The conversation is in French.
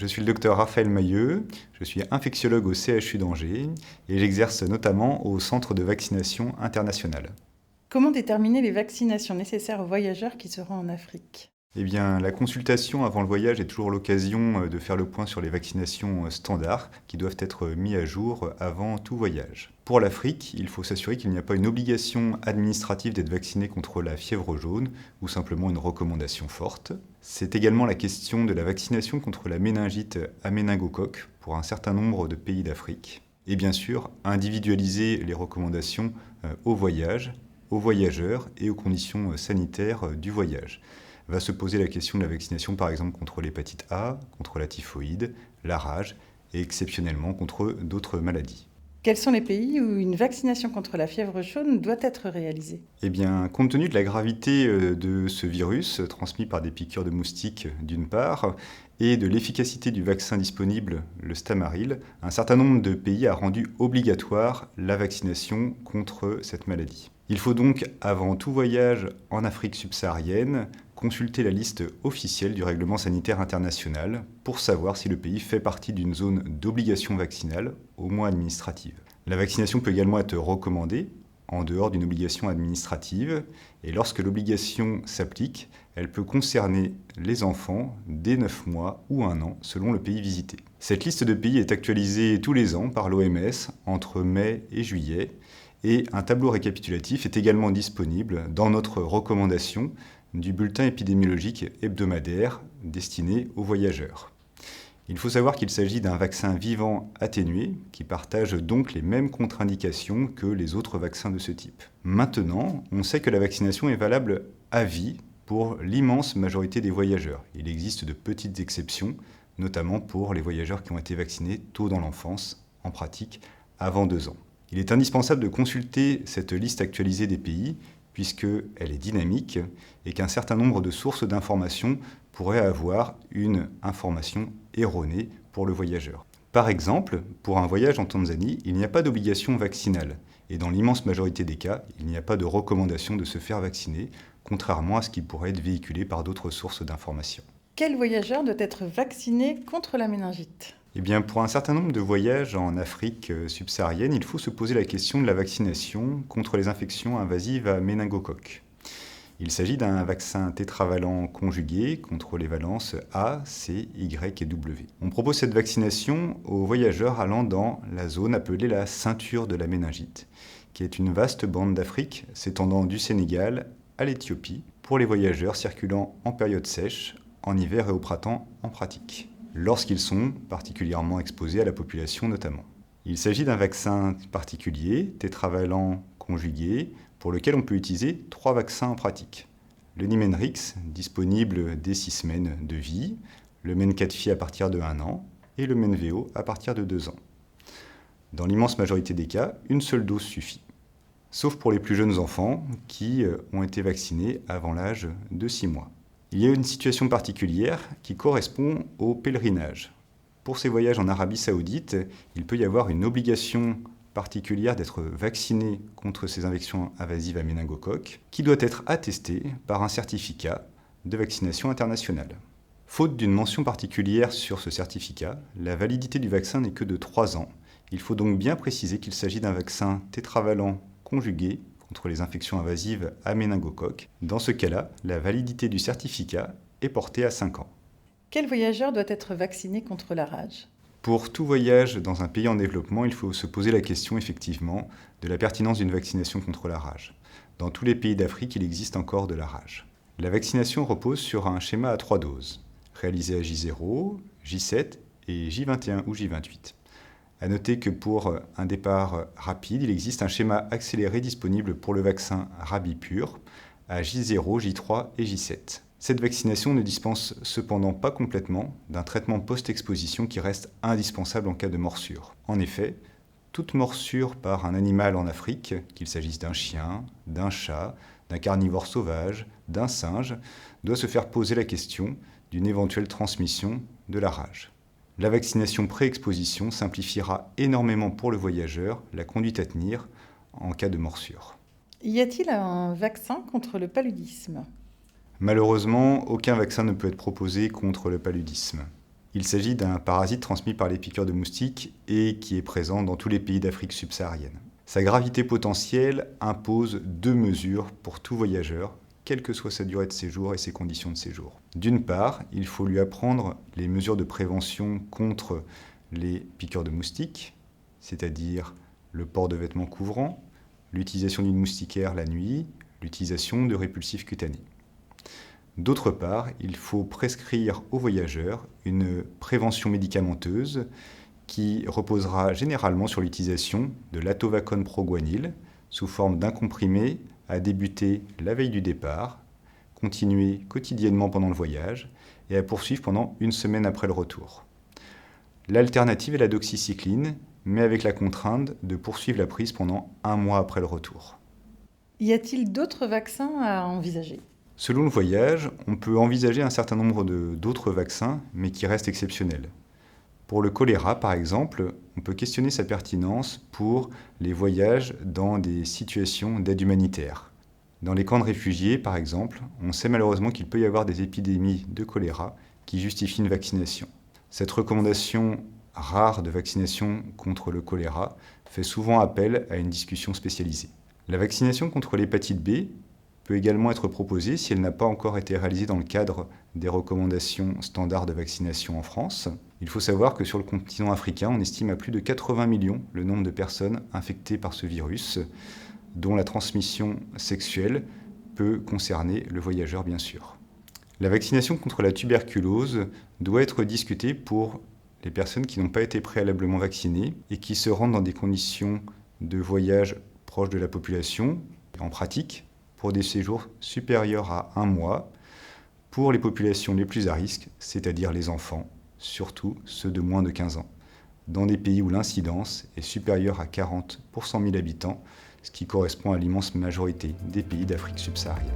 suis le docteur Raphaël Mailleux, je suis infectiologue au CHU d'Angers et j'exerce notamment au Centre de vaccination internationale. Comment déterminer les vaccinations nécessaires aux voyageurs qui seront en Afrique? Eh bien, la consultation avant le voyage est toujours l'occasion de faire le point sur les vaccinations standards qui doivent être mis à jour avant tout voyage. Pour l'Afrique, il faut s'assurer qu'il n'y a pas une obligation administrative d'être vacciné contre la fièvre jaune ou simplement une recommandation forte. C'est également la question de la vaccination contre la méningite à méningocoque pour un certain nombre de pays d'Afrique. Et bien sûr, individualiser les recommandations au voyage, aux voyageurs et aux conditions sanitaires du voyage. Va se poser la question de la vaccination par exemple contre l'hépatite A, contre la typhoïde, la rage et exceptionnellement contre d'autres maladies. Quels sont les pays où une vaccination contre la fièvre jaune doit être réalisée? Eh bien, compte tenu de la gravité de ce virus, transmis par des piqûres de moustiques d'une part, et de l'efficacité du vaccin disponible, le Stamaril, un certain nombre de pays a rendu obligatoire la vaccination contre cette maladie. Il faut donc, avant tout voyage en Afrique subsaharienne, consulter la liste officielle du règlement sanitaire international pour savoir si le pays fait partie d'une zone d'obligation vaccinale, au moins administrative. La vaccination peut également être recommandée en dehors d'une obligation administrative, et lorsque l'obligation s'applique, elle peut concerner les enfants dès 9 mois ou 1 an, selon le pays visité. Cette liste de pays est actualisée tous les ans par l'OMS entre mai et juillet, et un tableau récapitulatif est également disponible dans notre recommandation du bulletin épidémiologique hebdomadaire destiné aux voyageurs. Il faut savoir qu'il s'agit d'un vaccin vivant atténué qui partage donc les mêmes contre-indications que les autres vaccins de ce type. Maintenant, on sait que la vaccination est valable à vie pour l'immense majorité des voyageurs. Il existe de petites exceptions, notamment pour les voyageurs qui ont été vaccinés tôt dans l'enfance, en pratique avant 2 ans. Il est indispensable de consulter cette liste actualisée des pays puisqu'elle est dynamique et qu'un certain nombre de sources d'informations pourraient avoir une information erronée pour le voyageur. Par exemple, pour un voyage en Tanzanie, il n'y a pas d'obligation vaccinale et dans l'immense majorité des cas, il n'y a pas de recommandation de se faire vacciner, contrairement à ce qui pourrait être véhiculé par d'autres sources d'informations. Quel voyageur doit être vacciné contre la méningite? Eh bien, pour un certain nombre de voyages en Afrique subsaharienne, il faut se poser la question de la vaccination contre les infections invasives à méningocoque. Il s'agit d'un vaccin tétravalent conjugué contre les valences A, C, Y et W. On propose cette vaccination aux voyageurs allant dans la zone appelée la ceinture de la méningite, qui est une vaste bande d'Afrique s'étendant du Sénégal à l'Éthiopie pour les voyageurs circulant en période sèche, en hiver et au printemps en pratique, lorsqu'ils sont particulièrement exposés à la population notamment. Il s'agit d'un vaccin particulier, tétravalent conjugué, pour lequel on peut utiliser 3 vaccins en pratique. Le Nimenrix, disponible dès 6 semaines de vie, le Menkadfi à partir de 1 an et le Menveo à partir de 2 ans. Dans l'immense majorité des cas, une seule dose suffit, sauf pour les plus jeunes enfants qui ont été vaccinés avant l'âge de 6 mois. Il y a une situation particulière qui correspond au pèlerinage. Pour ces voyages en Arabie Saoudite, il peut y avoir une obligation particulière d'être vacciné contre ces infections invasives à méningocoque, qui doit être attestée par un certificat de vaccination internationale. Faute d'une mention particulière sur ce certificat, la validité du vaccin n'est que de 3 ans. Il faut donc bien préciser qu'il s'agit d'un vaccin tétravalent conjugué contre les infections invasives à méningocoque. Dans ce cas-là, la validité du certificat est portée à 5 ans. Quel voyageur doit être vacciné contre la rage? Pour tout voyage dans un pays en développement, il faut se poser la question effectivement de la pertinence d'une vaccination contre la rage. Dans tous les pays d'Afrique, il existe encore de la rage. La vaccination repose sur un schéma à 3 doses, réalisé à J0, J7 et J21 ou J28. À noter que pour un départ rapide, il existe un schéma accéléré disponible pour le vaccin Rabipur à J0, J3 et J7. Cette vaccination ne dispense cependant pas complètement d'un traitement post-exposition qui reste indispensable en cas de morsure. En effet, toute morsure par un animal en Afrique, qu'il s'agisse d'un chien, d'un chat, d'un carnivore sauvage, d'un singe, doit se faire poser la question d'une éventuelle transmission de la rage. La vaccination pré-exposition simplifiera énormément pour le voyageur la conduite à tenir en cas de morsure. Y a-t-il un vaccin contre le paludisme? Malheureusement, aucun vaccin ne peut être proposé contre le paludisme. Il s'agit d'un parasite transmis par les piqûres de moustiques et qui est présent dans tous les pays d'Afrique subsaharienne. Sa gravité potentielle impose 2 mesures pour tout voyageur, quelle que soit sa durée de séjour et ses conditions de séjour. D'une part, il faut lui apprendre les mesures de prévention contre les piqûres de moustiques, c'est-à-dire le port de vêtements couvrants, l'utilisation d'une moustiquaire la nuit, l'utilisation de répulsifs cutanés. D'autre part, il faut prescrire aux voyageurs une prévention médicamenteuse qui reposera généralement sur l'utilisation de l'atovacone proguanil sous forme d'un comprimé à débuter la veille du départ, continuer quotidiennement pendant le voyage et à poursuivre pendant 1 semaine après le retour. L'alternative est la doxycycline, mais avec la contrainte de poursuivre la prise pendant 1 mois après le retour. Y a-t-il d'autres vaccins à envisager? Selon le voyage, on peut envisager un certain nombre d'autres vaccins, mais qui restent exceptionnels. Pour le choléra, par exemple, on peut questionner sa pertinence pour les voyages dans des situations d'aide humanitaire. Dans les camps de réfugiés, par exemple, on sait malheureusement qu'il peut y avoir des épidémies de choléra qui justifient une vaccination. Cette recommandation rare de vaccination contre le choléra fait souvent appel à une discussion spécialisée. La vaccination contre l'hépatite B peut également être proposée si elle n'a pas encore été réalisée dans le cadre des recommandations standards de vaccination en France. Il faut savoir que sur le continent africain, on estime à plus de 80 millions le nombre de personnes infectées par ce virus, dont la transmission sexuelle peut concerner le voyageur bien sûr. La vaccination contre la tuberculose doit être discutée pour les personnes qui n'ont pas été préalablement vaccinées et qui se rendent dans des conditions de voyage proches de la population, en pratique, pour des séjours supérieurs à 1 mois, pour les populations les plus à risque, c'est-à-dire les enfants, surtout ceux de moins de 15 ans, dans des pays où l'incidence est supérieure à 40 pour 100 000 habitants, ce qui correspond à l'immense majorité des pays d'Afrique subsaharienne.